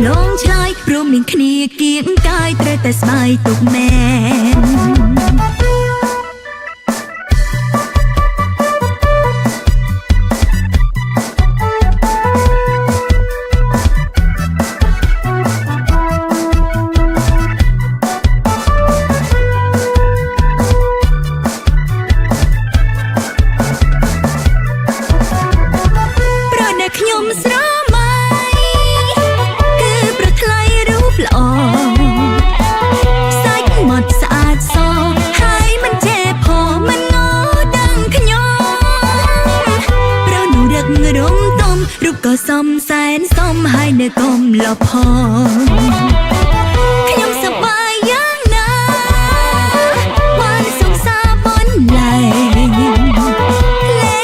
ឆ្លងឆ្លើយព្រមមានគ្នាគៀងកាយត្រូវតែស្បាយទុកមែនសំសែនសំហើយនៅកុំលបផងខ្ញុំសប្បាយយ៉ាងណាបានសងសាបនលែ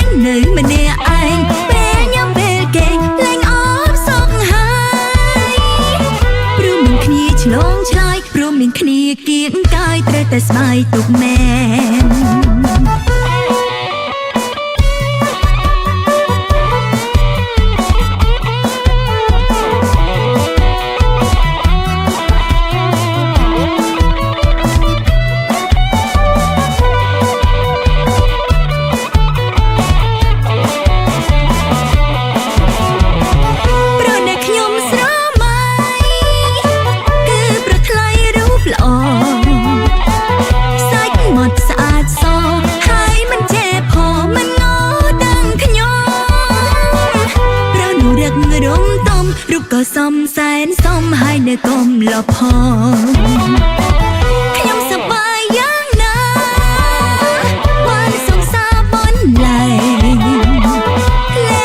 ងនៅម្នាក់ឯងពេលញ៉ាំពេលគេលែងអបសោកហើយព្រមមានគ្នាឆ្លងឆ្លើយព្រមមានគ្នាគៀងកាយត្រូវតែស្បាយទុកមែនសំសែនសំហើយនៅកុំលបផងខ្ញុំសប្បាយយ៉ាងណាបានសងសាបនលែ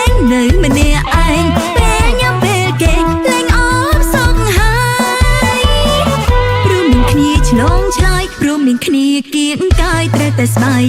ងនៅម្នាក់ឯងពេលញ៉ាំពេលគេលែងអបសោកហើយព្រមមានគ្នាឆ្លងឆ្លើយព្រមមានគ្នាគៀងកាយត្រូវតែស្បាយ